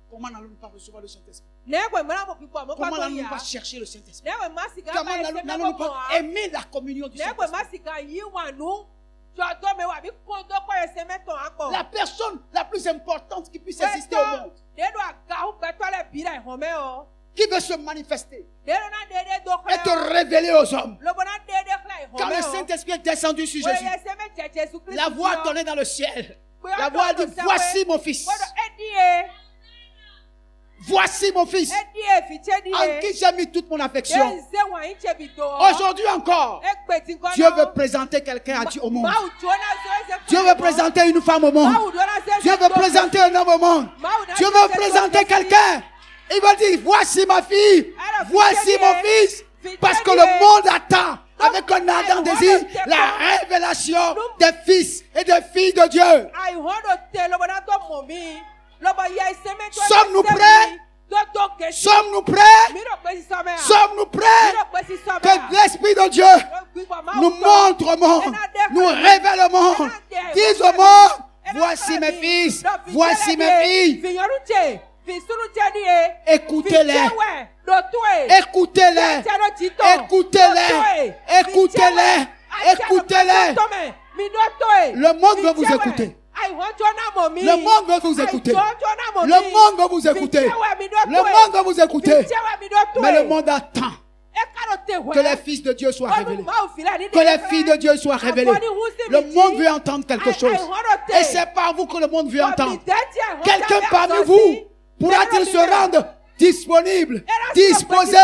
A: comment n'allons-nous pas recevoir le Saint-Esprit? Comment n'allons-nous pas chercher le Saint-Esprit? Comment n'allons-nous pas aimer la communion du Saint-Esprit? La personne la plus importante qui puisse exister au monde, qui veut se manifester et te révéler aux hommes. Quand le Saint-Esprit est descendu sur Jésus, la voix a tonné dans le ciel. La voix a dit, voici mon fils. Voici mon fils, en qui j'ai mis toute mon affection. Aujourd'hui encore, Dieu veut présenter quelqu'un au monde. Dieu veut présenter une femme au monde. Dieu veut présenter un homme au monde. Dieu veut présenter quelqu'un. Il va dire, voici ma fille, voici mon fils. Parce que le monde attend avec un ardent désir la révélation des fils et des filles de Dieu. Sommes-nous prêts? Sommes-nous prêts? Sommes-nous prêts? Que l'Esprit de Dieu nous montre au monde, nous révèle au monde, dise au monde, voici mes fils, voici mes filles. Écoutez-les. Écoutez-les. Écoutez-les. Écoutez-les. Écoutez-les. Le monde veut vous écouter. Le monde veut vous écouter. Le monde veut vous écouter. Le monde veut vous écouter. Mais le monde attend que les fils de Dieu soient révélés. Que les filles de Dieu soient révélées. Le monde veut entendre quelque chose. Et c'est par vous que le monde veut entendre. Quelqu'un parmi vous pourra-t-il se rendre disponible, disposé?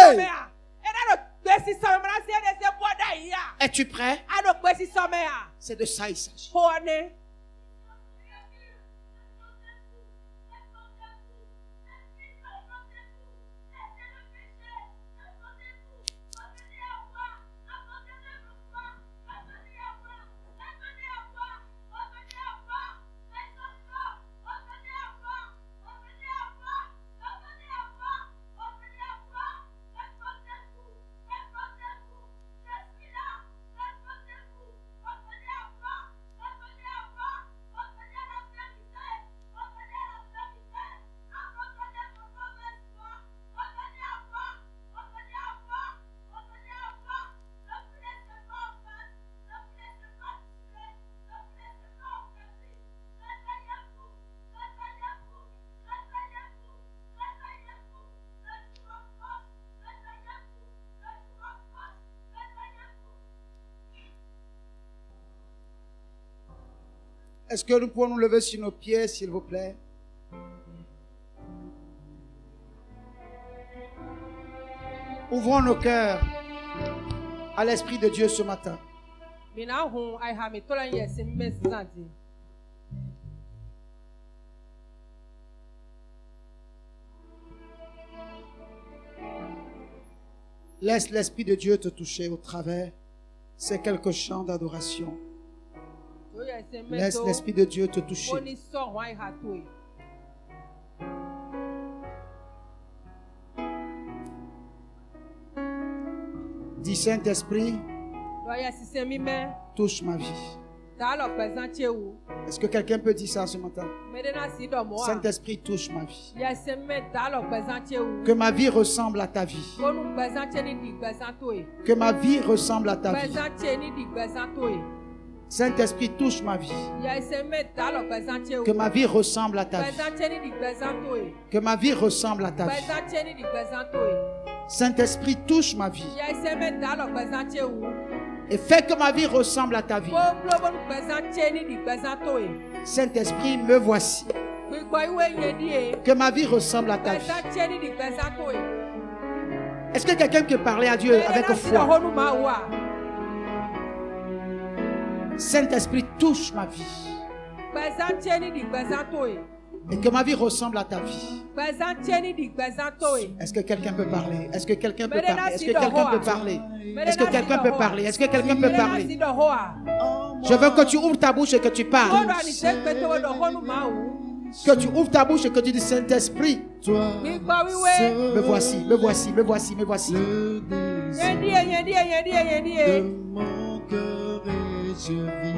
A: Es-tu prêt? C'est de ça il s'agit. Est-ce que nous pouvons nous lever sur nos pieds, s'il vous plaît? Ouvrons nos cœurs à l'Esprit de Dieu ce matin. Laisse l'Esprit de Dieu te toucher au travers ces quelques chants d'adoration. Laisse l'Esprit de Dieu te toucher. Dis Saint-Esprit, touche ma vie. Est-ce que quelqu'un peut dire ça ce matin? Saint-Esprit, touche ma vie. Que ma vie ressemble à ta vie. Que ma vie ressemble à ta vie. Saint-Esprit, touche ma vie. Que ma vie ressemble à ta vie. Que ma vie ressemble à ta vie. Saint-Esprit, touche ma vie. Et fais que ma vie ressemble à ta vie. Saint-Esprit, me voici. Que ma vie ressemble à ta vie. Est-ce que quelqu'un peut parler à Dieu avec foi? Saint-Esprit, touche ma vie. Et que ma vie ressemble à ta vie. Est-ce que quelqu'un peut parler? Est-ce que quelqu'un peut parler? Est-ce que quelqu'un peut parler? Est-ce que quelqu'un peut parler? Est-ce que quelqu'un peut parler? Je veux que tu ouvres ta bouche et que tu parles. Que tu ouvres ta bouche et que tu dis Saint-Esprit, me voici, me voici, me voici, me voici.
C: De mon cœur et je vis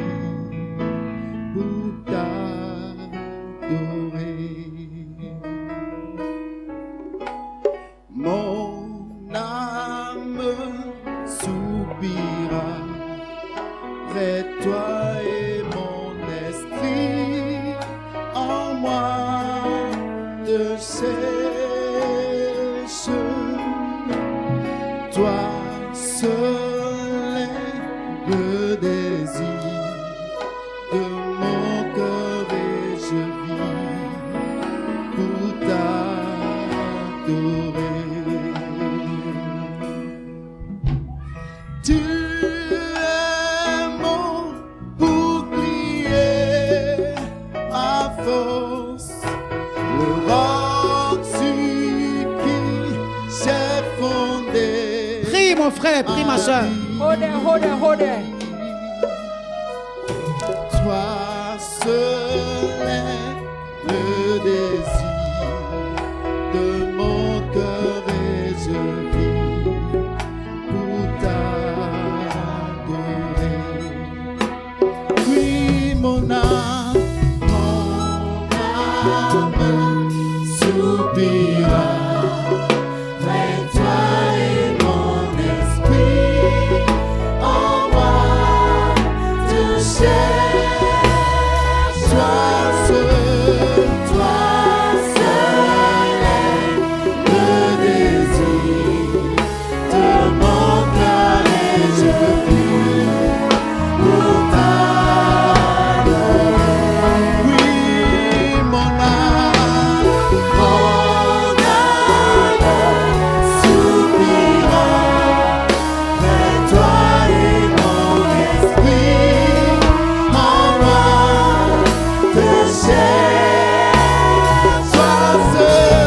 C: pour t'adorer. Mon âme soupira vers toi et mon esprit en moi te cherche. Toi seul est le désir de mon cœur et je vis pour t'adorer. Tu es mon bouclier à force, le roc sur qui j'ai fondé.
A: Prie mon frère, prie ma soeur.
C: Toi seul est le désir de mon cœur et je vis pour t'adorer. Oui, mon âme soupira soupira. Mais toi et mon esprit en moi toucher. Toi seul est le désir de mon cœur et je vis pour t'adorer. Oui, mon âme soupira. Mais toi et mon esprit en moi te cherche. Toi seul,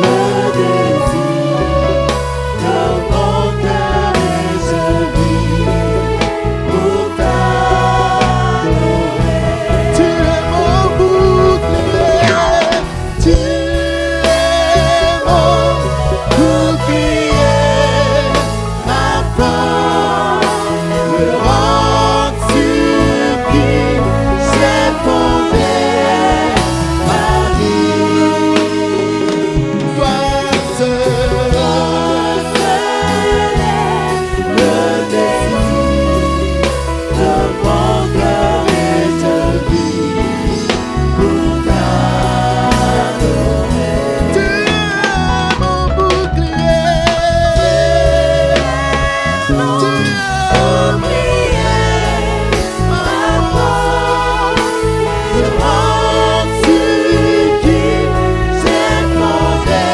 C: le désir de mon cœur et je vis pour t'adorer. Tu es mon bouclier, tu es mon bouclier, ma force, le roc sur qui j'ai fondé ma vie. Toi seul est le désir de mon cœur et je vis pour t'adorer. Tu es mon bouclier, tu es mon bouclier, ma force, le roc sur qui j'ai fondé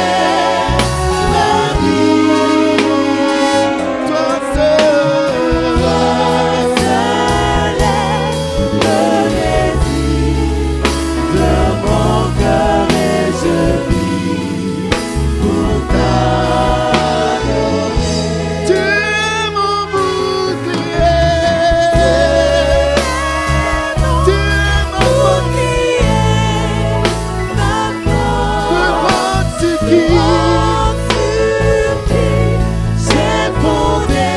C: ma vie. Toi seul est le désir de mon cœur et je vis pour t'adorer. Tu es mon bouclier, tu es mon bouclier, ma force, le roc sur qui j'ai fondé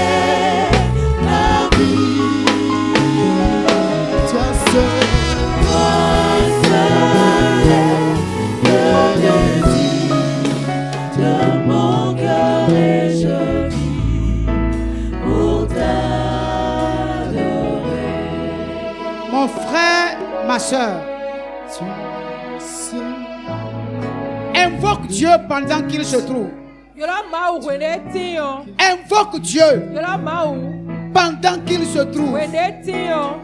C: ma vie. Toi seul est le désir de mon cœur et je vis pour t'adorer.
A: Mon frère, ma soeur,
C: Tu seul
A: invoque Dieu pendant qu'il se trouve.
D: Yọrọ Mawu wene tiyan.
A: Invoque Dieu
D: Yọrọ Mawu
A: pendant qu'il se trouve.
D: wene tiyan.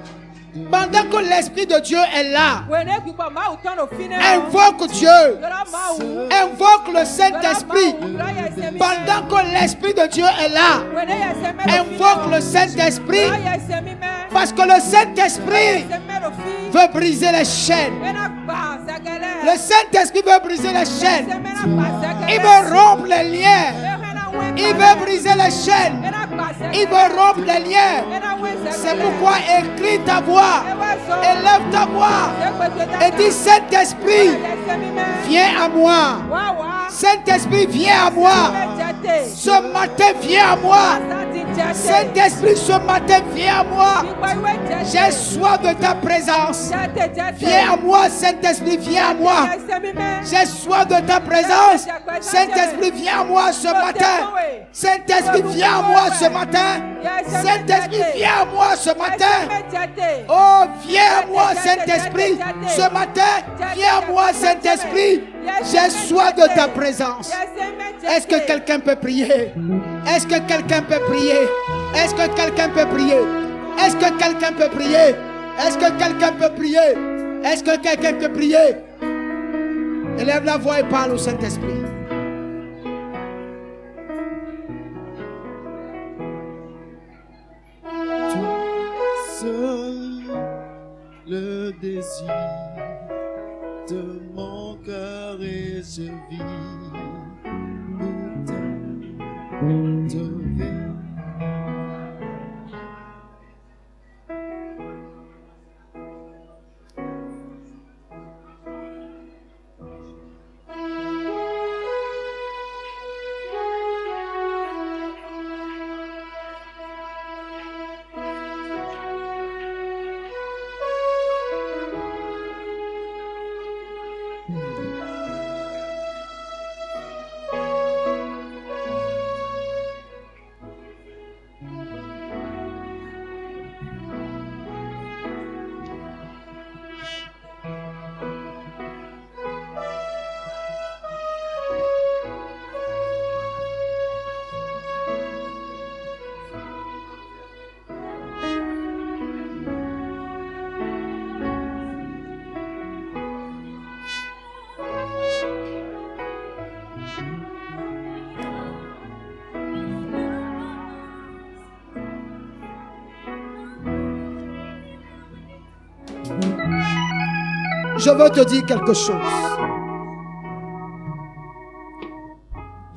A: Pendant que l'Esprit de Dieu est là.
D: Wene gbígbọ́ Mawu tán ló fi náà.
A: Invoque Dieu.
D: Yọrọ Mawu.
A: Invoque le Saint-Esprit.
D: Yọrọ yẹsẹ̀ mi.
A: Pendant que l'Esprit de Dieu est là.
D: Wene yẹsẹ̀ mẹ́lò fi.
A: Invoque le Saint-Esprit.
D: Yọrọ yẹsẹ̀ mi mẹ́.
A: Parce que le Saint-Esprit
D: Yẹsẹ̀ mẹ́lò fi.
A: veut briser les chaînes.
D: Mẹ́nà gbà sẹ́gẹ̀lẹ̀.
A: Le Saint-Esprit veut briser les chaînes.
D: Yẹsẹ̀ mẹ́nà gbà sẹ́gẹ̀lẹ̀.
A: Il veut rompre les liens.
D: Mẹ́nà wẹ́
A: Il veut briser les chaînes.
D: Mẹ́nà gbà sẹ́gẹ̀lẹ̀.
A: Il veut rompre les liens.
D: Mẹ́nà wẹ́ sẹ́gẹ̀lẹ̀.
A: C'est pourquoi écris ta voix.
D: Ẹwẹ́ sọ.
A: Élève ta voix.
D: Ẹgbẹ̀gbẹ̀
A: Et dis Saint-Esprit,
D: Yẹsẹ̀ mi mẹ́.
A: viens à moi.
D: Wá wá.
A: Saint-Esprit, viens à moi.
D: Mẹ́jẹ̀dẹ̀.
A: Ce matin, viens à moi.
D: Sáti jẹ̀dẹ̀.
A: Saint-Esprit, ce matin, viens à moi.
D: Ìgbà ìwé jẹ̀dẹ̀.
A: J'ai soif de ta présence.
D: Jẹ̀dẹ̀.
A: Viens à moi, Saint-Esprit, viens à moi.
D: Yẹsẹ̀ mi mẹ́.
A: J'ai soif de ta présence. Saint-Esprit, viens à moi ce matin. Saint-Esprit, viens à moi ce matin. Saint-Esprit, viens à moi ce matin. Oh, viens à moi, Saint-Esprit. Ce matin, viens à moi, Saint-Esprit. J'ai soif de ta présence. Est-ce que quelqu'un peut prier? Est-ce que quelqu'un peut prier? Est-ce que quelqu'un peut prier? Est-ce que quelqu'un peut prier? Est-ce que quelqu'un peut prier? Est-ce que quelqu'un peut prier? Élève la voix et parle au Saint-Esprit.
C: seul le désir de mon cœur et je vis pour t'adorer.
A: Je veux te dire quelque chose.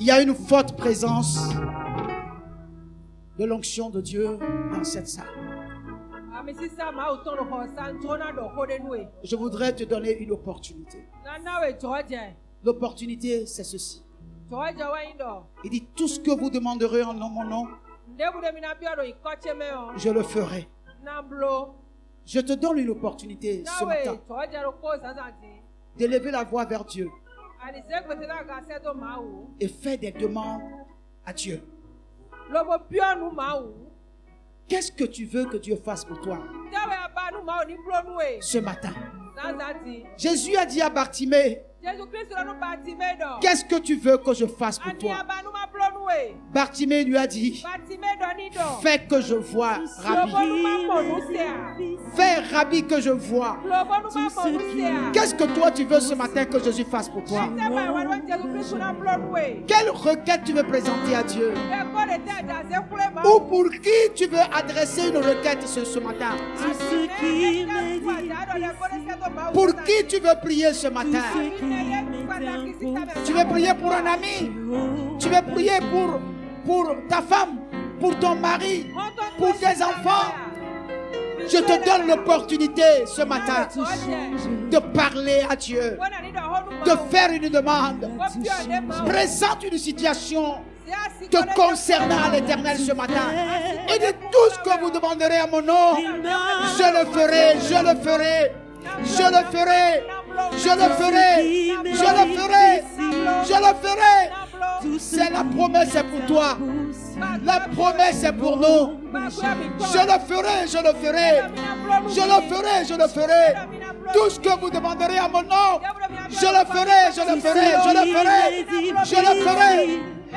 A: Il y a une forte présence de l'onction de Dieu dans cette salle. Je voudrais te donner une opportunité. L'opportunité, c'est ceci. Il dit, tout ce que vous demanderez en mon nom, je le ferai. Je te donne une opportunité ce matin d'élever la voix vers Dieu et faire des demandes à Dieu. Qu'est-ce que tu veux que Dieu fasse pour toi ce matin? Jésus a dit à Bartimée, qu'est-ce que tu veux que je fasse pour toi? Bartimée lui a dit, fais que je vois, Rabbi. Fais, Rabbi, que je vois. Qu'est-ce que toi tu veux ce matin que Jésus fasse pour toi? Quelle requête tu veux présenter à Dieu? Ou pour qui tu veux adresser une requête ce matin? Pour qui tu veux prier ce matin? Tu veux prier pour un ami? Tu veux prier pour ta femme, pour ton mari, pour tes enfants? Je te donne l'opportunité ce matin de parler à Dieu, de faire une demande. Présente une situation te concernant à l'Éternel ce matin. Et de tout ce que vous demanderez à mon nom, je le ferai, je le ferai, je le ferai, je le ferai, je le ferai, je le ferai. C'est la promesse, c'est pour toi. La promesse est pour nous. Je le ferai, je le ferai. Je le ferai, je le ferai. Tout ce que vous demanderez à mon nom, je le ferai, je le ferai, je le ferai. Je le ferai.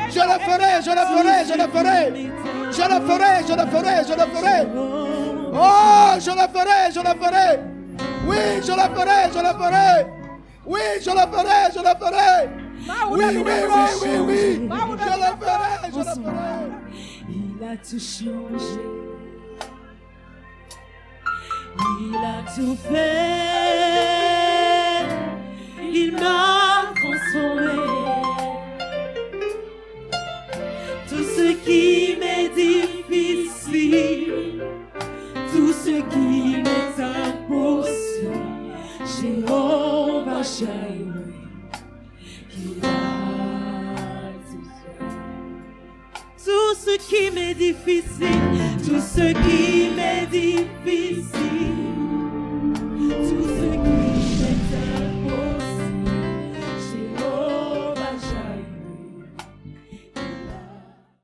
A: Je le ferai, je le ferai, je le ferai. Je le ferai, je le ferai, je le ferai. Oh, je le ferai, je le ferai. Oui, je le ferai, je le ferai. Oui, je le ferai, je le ferai. Oui, oui, oui, oui, oui. Je le ferai, je le ferai.
E: Il a tout changé. Il a tout fait. Il m'a transformé. Tout ce qui m'est difficile, tout ce qui m'est impossible, Jéhovah Jireh, il a tout fait. Tout ce qui m'est difficile, tout ce qui m'est difficile,